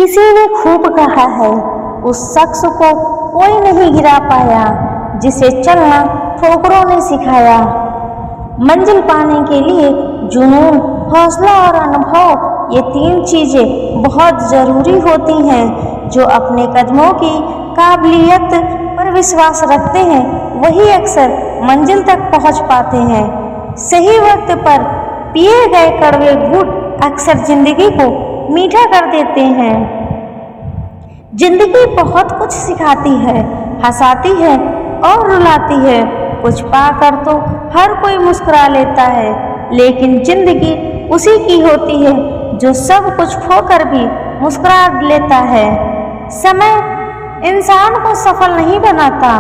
किसी ने खूब कहा है, उस शख्स को कोई नहीं गिरा पाया जिसे चलना ठोकरों ने सिखाया। मंजिल पाने के लिए जुनून, हौसला और अनुभव, ये तीन चीजें बहुत जरूरी होती हैं। जो अपने कदमों की काबिलियत पर विश्वास रखते हैं वही अक्सर मंजिल तक पहुंच पाते हैं। सही वक्त पर पिए गए कड़वे घूंट अक्सर जिंदगी को मीठा कर देते हैं। जिंदगी बहुत कुछ सिखाती है, हंसाती है और रुलाती है। कुछ पाकर तो हर कोई मुस्कुरा लेता है, लेकिन जिंदगी उसी की होती है जो सब कुछ खोकर भी मुस्कुरा लेता है। समय इंसान को सफल नहीं बनाता,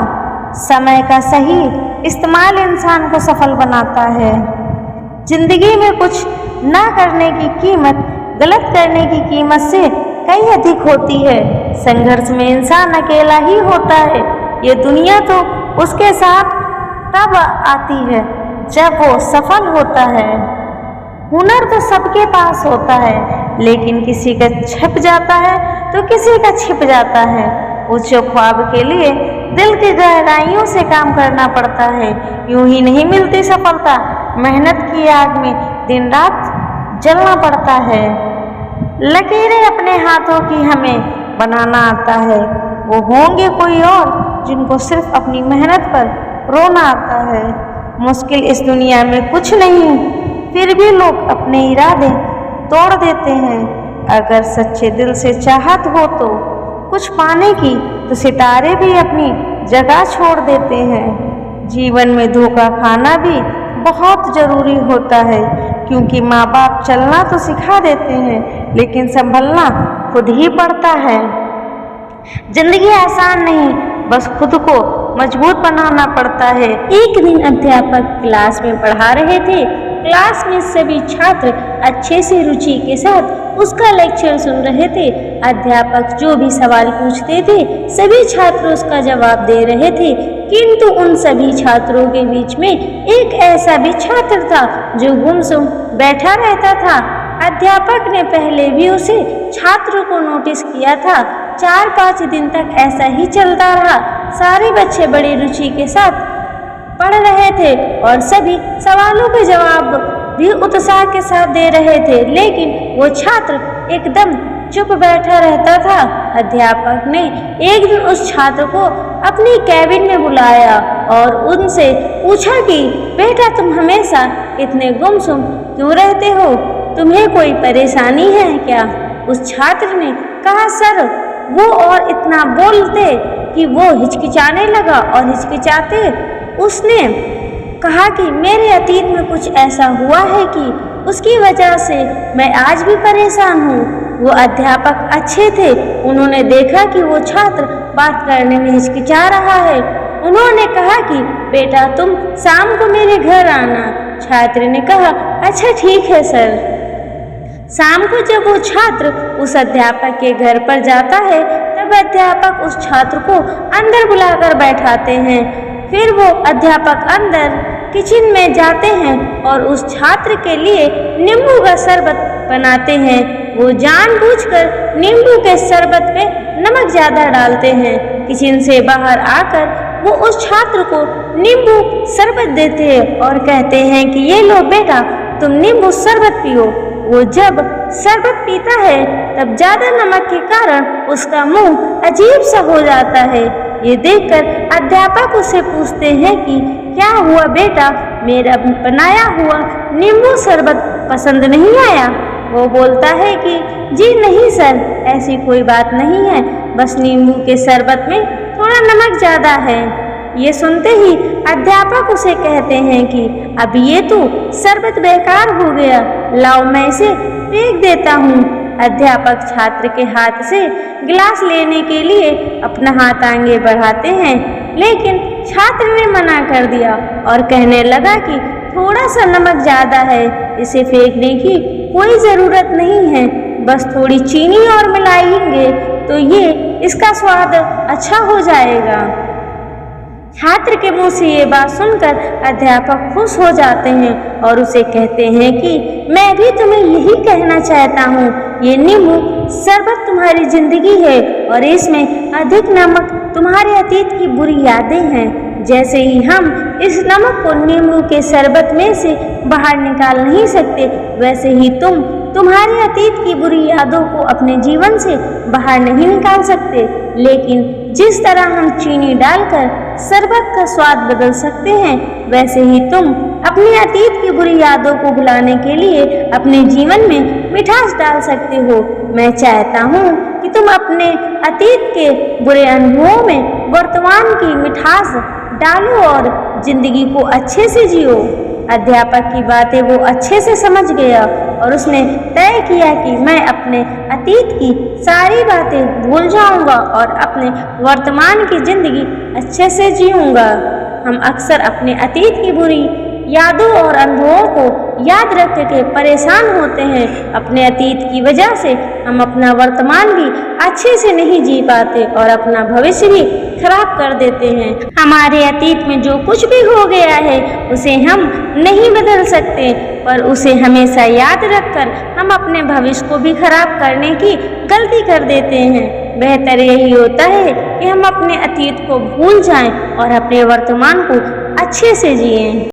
समय का सही इस्तेमाल इंसान को सफल बनाता है। जिंदगी में कुछ ना करने की कीमत गलत करने की कीमत से कई अधिक होती है। संघर्ष में इंसान अकेला ही होता है। ये दुनिया तो उसके साथ तब आती है जब वो सफल होता है। हुनर तो सबके पास होता है, लेकिन किसी का छिप जाता है तो किसी का छिप जाता है। उस ख्वाब के लिए दिल की गहराइयों से काम करना पड़ता है। यूं ही नहीं मिलती सफलता, मेहनत की आग में दिन रात जलना पड़ता है। लकीरें अपने हाथों की हमें बनाना आता है। वो होंगे कोई और जिनको सिर्फ अपनी मेहनत पर रोना आता है। मुश्किल इस दुनिया में कुछ नहीं, फिर भी लोग अपने इरादे तोड़ देते हैं। अगर सच्चे दिल से चाहत हो तो कुछ पाने की, तो सितारे भी अपनी जगह छोड़ देते हैं। जीवन में धोखा खाना भी बहुत जरूरी होता है, क्योंकि माँ बाप चलना तो सिखा देते हैं, लेकिन संभलना खुद ही पड़ता है। जिंदगी आसान नहीं, बस खुद को मजबूत बनाना पड़ता है। एक दिन अध्यापक क्लास में पढ़ा रहे थे। क्लास में सभी छात्र अच्छे से रुचि के साथ उसका लेक्चर सुन रहे थे। अध्यापक जो भी सवाल पूछते थे सभी छात्र उसका जवाब दे रहे थे, किंतु उन सभी छात्रों के बीच में एक ऐसा भी छात्र था जो गुमसुम बैठा रहता था। अध्यापक ने पहले भी उसे छात्र को नोटिस किया था। 4-5 दिन तक ऐसा ही चलता रहा। सारे बच्चे बड़ी रुचि के साथ पढ़ रहे थे और सभी सवालों के जवाब भी उत्साह के साथ दे रहे थे, लेकिन वो छात्र एकदम चुप बैठा रहता था। अध्यापक ने एक दिन उस छात्र को अपनी कैबिन में बुलाया और उनसे पूछा कि बेटा, तुम हमेशा इतने गुमसुम क्यों रहते हो? तुम्हें कोई परेशानी है क्या? उस छात्र ने कहा, सर, वो और इतना बोलते कि वो हिचकिचाने लगा और हिचकिचाते उसने कहा कि मेरे अतीत में कुछ ऐसा हुआ है कि उसकी वजह से मैं आज भी परेशान हूँ। वो अध्यापक अच्छे थे। उन्होंने देखा कि वो छात्र बात करने में हिचकिचा रहा है। उन्होंने कहा कि बेटा, तुम शाम को मेरे घर आना। छात्र ने कहा, अच्छा ठीक है सर। शाम को जब वो छात्र उस अध्यापक के घर पर जाता है तब अध्यापक उस छात्र को अंदर बुलाकर बैठाते हैं। फिर वो अध्यापक अंदर किचन में जाते हैं और उस छात्र के लिए नींबू का शरबत बनाते हैं। वो जानबूझकर नींबू के शरबत में नमक ज़्यादा डालते हैं। किचन से बाहर आकर वो उस छात्र को नींबू शरबत देते हैं और कहते हैं कि ये लो बेटा, तुम नींबू शरबत पियो। वो जब शरबत पीता है तब ज़्यादा नमक के कारण उसका मुंह अजीब सा हो जाता है। ये देखकर अध्यापक उसे पूछते हैं कि क्या हुआ बेटा, मेरा बनाया हुआ नींबू शरबत पसंद नहीं आया? वो बोलता है कि जी नहीं सर, ऐसी कोई बात नहीं है, बस नींबू के शरबत में थोड़ा नमक ज़्यादा है। ये सुनते ही अध्यापक उसे कहते हैं कि अब ये तो शरबत बेकार हो गया, लाओ मैं इसे फेंक देता हूँ। अध्यापक छात्र के हाथ से गिलास लेने के लिए अपना हाथ आगे बढ़ाते हैं, लेकिन छात्र ने मना कर दिया और कहने लगा कि थोड़ा सा नमक ज़्यादा है, इसे फेंकने की कोई ज़रूरत नहीं है, बस थोड़ी चीनी और मिलाएंगे तो ये इसका स्वाद अच्छा हो जाएगा। छात्र के मुंह से ये बात सुनकर अध्यापक खुश हो जाते हैं और उसे कहते हैं कि मैं भी तुम्हें यही कहना चाहता हूँ, ये नींबू शरबत तुम्हारी जिंदगी है और इसमें अधिक नमक तुम्हारे अतीत की बुरी यादें हैं। जैसे ही हम इस नमक को नींबू के शरबत में से बाहर निकाल नहीं सकते, वैसे ही तुम्हारे अतीत की बुरी यादों को अपने जीवन से बाहर नहीं निकाल सकते। लेकिन जिस तरह हम चीनी डालकर शरबत का स्वाद बदल सकते हैं, वैसे ही तुम अपने अतीत की बुरी यादों को भुलाने के लिए अपने जीवन में मिठास डाल सकते हो। मैं चाहता हूँ कि तुम अपने अतीत के बुरे अनुभवों में वर्तमान की मिठास डालो और जिंदगी को अच्छे से जियो। अध्यापक की बातें वो अच्छे से समझ गया और उसने तय किया कि मैं अपने अतीत की सारी बातें भूल जाऊंगा और अपने वर्तमान की जिंदगी अच्छे से जीऊंगा। हम अक्सर अपने अतीत की बुरी यादों और अनुभवों को याद रख के परेशान होते हैं। अपने अतीत की वजह से हम अपना वर्तमान भी अच्छे से नहीं जी पाते और अपना भविष्य भी खराब कर देते हैं। हमारे अतीत में जो कुछ भी हो गया है उसे हम नहीं बदल सकते, पर उसे हमेशा याद रखकर हम अपने भविष्य को भी खराब करने की गलती कर देते हैं। बेहतर यही होता है कि हम अपने अतीत को भूल जाएं और अपने वर्तमान को अच्छे से जिएं।